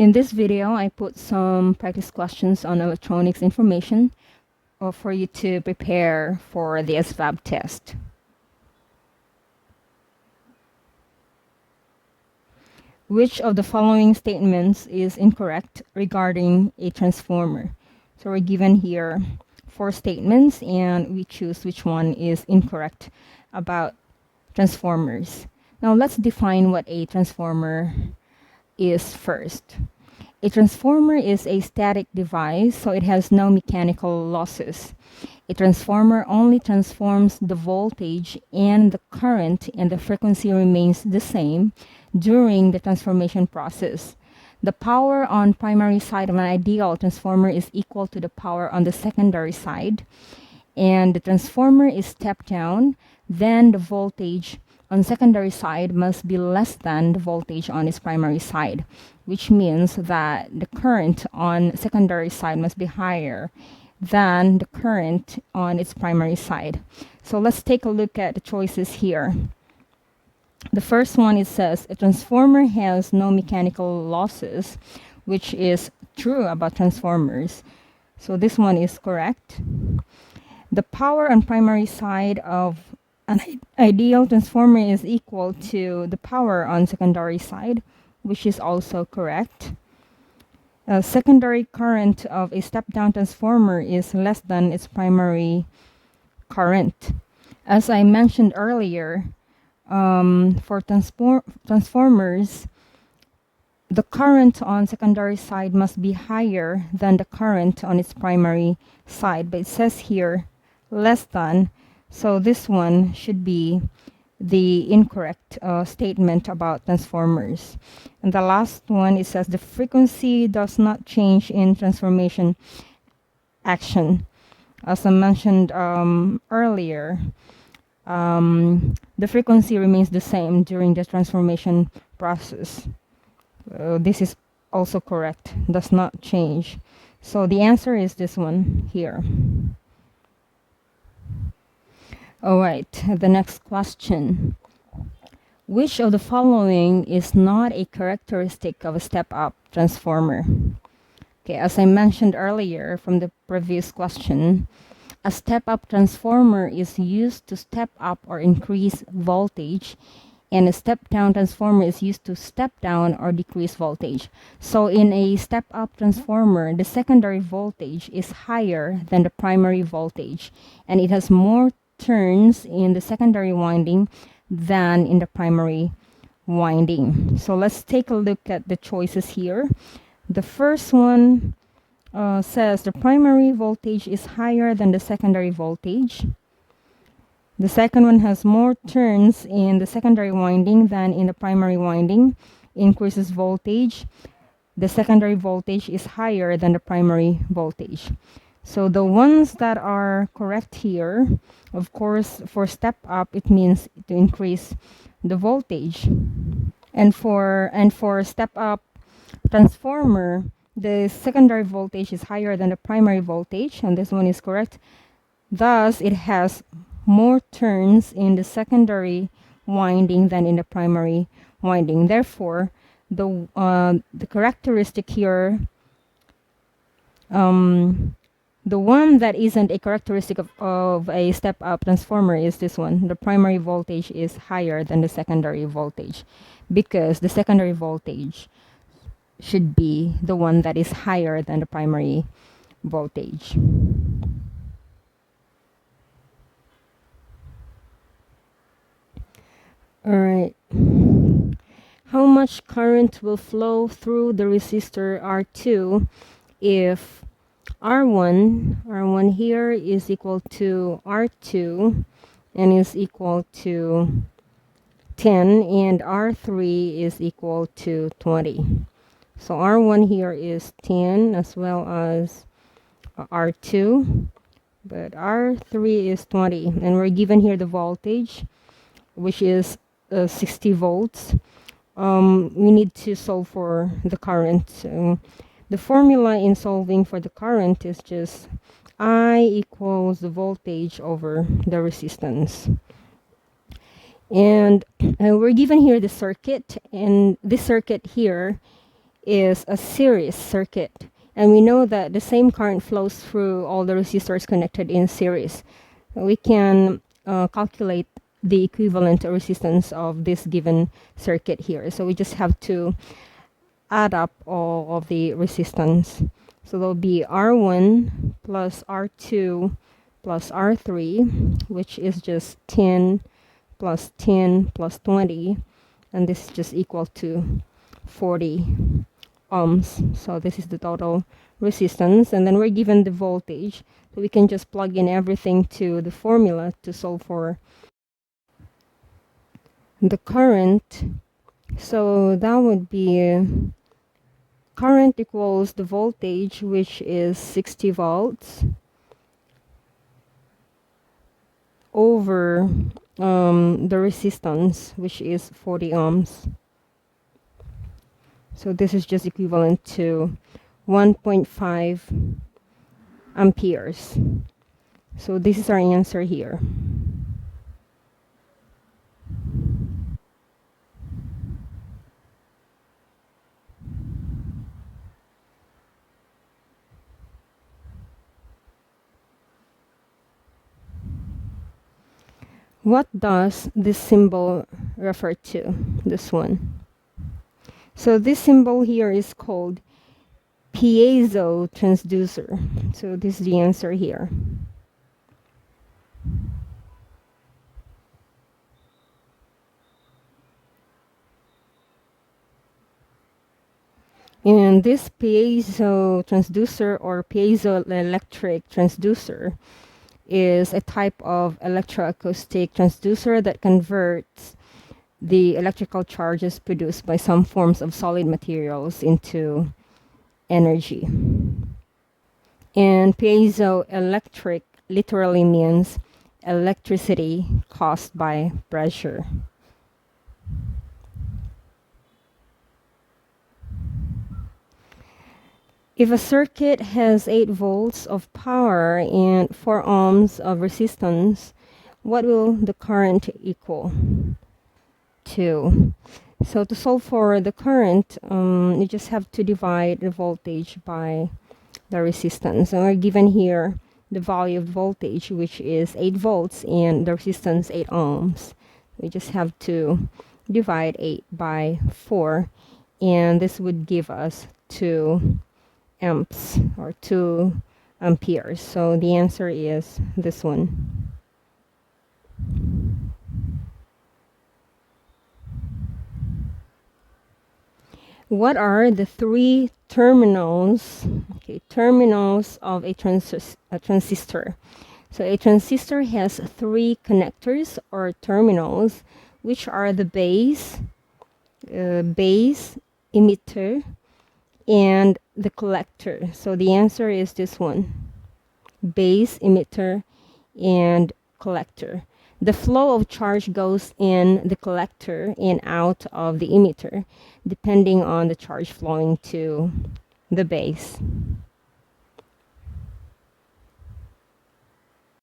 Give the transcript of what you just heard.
In this video, I put some practice questions on electronics information for you to prepare for the ASVAB test. Which of the following statements is incorrect regarding a transformer? So we're given here 4 statements and we choose which one is incorrect about transformers. Now let's define what a transformer is first. A transformer is a static device, so it has no mechanical losses. A transformer only transforms the voltage and the current, and the frequency remains the same during the transformation process. The power on primary side of an ideal transformer is equal to the power on the secondary side, and the transformer is stepped down, then the voltage on secondary side must be less than the voltage on its primary side, which means that the current on secondary side must be higher than the current on its primary side. So let's take a look at the choices here. The first one, it says a transformer has no mechanical losses, which is true about transformers. So this one is correct. The power on primary side of an ideal transformer is equal to the power on secondary side, which is also correct. Secondary current of a step-down transformer is less than its primary current. As I mentioned earlier, for transformers, the current on secondary side must be higher than the current on its primary side, but it says here less than, so this one should be the incorrect statement about transformers. And the last one, it says the frequency does not change in transformation action. As I mentioned earlier, the frequency remains the same during the transformation process. This is also correct, does not change. So the answer is this one here. All right, the next question. Which of the following is not a characteristic of a step-up transformer? Okay, as I mentioned earlier from the previous question, a step-up transformer is used to step up or increase voltage, and a step-down transformer is used to step down or decrease voltage. So in a step-up transformer, the secondary voltage is higher than the primary voltage, and it has more turns in the secondary winding than in the primary winding. So let's take a look at the choices here. The first one says the primary voltage is higher than the secondary voltage. The second one has more turns in the secondary winding than in the primary winding, increases voltage. The secondary voltage is higher than the primary voltage. So the ones that are correct here, of course, for step up, it means to increase the voltage. And for step up transformer, the secondary voltage is higher than the primary voltage, and this one is correct. Thus, it has more turns in the secondary winding than in the primary winding. Therefore, the characteristic here, the one that isn't a characteristic of a step-up transformer is this one. The primary voltage is higher than the secondary voltage, because the secondary voltage should be the one that is higher than the primary voltage. All right. How much current will flow through the resistor R2 if R1 here is equal to R2 and is equal to 10, and R3 is equal to 20. So R1 here is 10 as well as R2, but R3 is 20, and we're given here the voltage, which is 60 volts. We need to solve for the current. So the formula in solving for the current is just I equals the voltage over the resistance. And we're given here the circuit, and this circuit here is a series circuit. And we know that the same current flows through all the resistors connected in series. We can calculate the equivalent resistance of this given circuit here. So we just have to add up all of the resistance. So there'll be R1 plus R2 plus R3, which is just 10 plus 10 plus 20, and this is just equal to 40 ohms. So this is the total resistance, and then we're given the voltage, so we can just plug in everything to the formula to solve for the current. So that would be current equals the voltage, which is 60 volts, over the resistance, which is 40 ohms. So this is just equivalent to 1.5 amperes. So this is our answer here. What does this symbol refer to? This one. So this symbol here is called piezo transducer. So this is the answer here. And this piezo transducer or piezoelectric transducer is a type of electroacoustic transducer that converts the electrical charges produced by some forms of solid materials into energy. And piezoelectric literally means electricity caused by pressure. If a circuit has 8 volts of power and 4 ohms of resistance, what will the current equal to? So to solve for the current, you just have to divide the voltage by the resistance. And we're given here the value of voltage, which is 8 volts, and the resistance 8 ohms. We just have to divide 8 by 4, and this would give us 2 amps or 2 amperes. So the answer is this one. What are the 3 terminals of a transistor? So a transistor has 3 connectors or terminals, which are the base, emitter, and the collector. So the answer is this one: base, emitter, and collector. The flow of charge goes in the collector and out of the emitter, depending on the charge flowing to the base.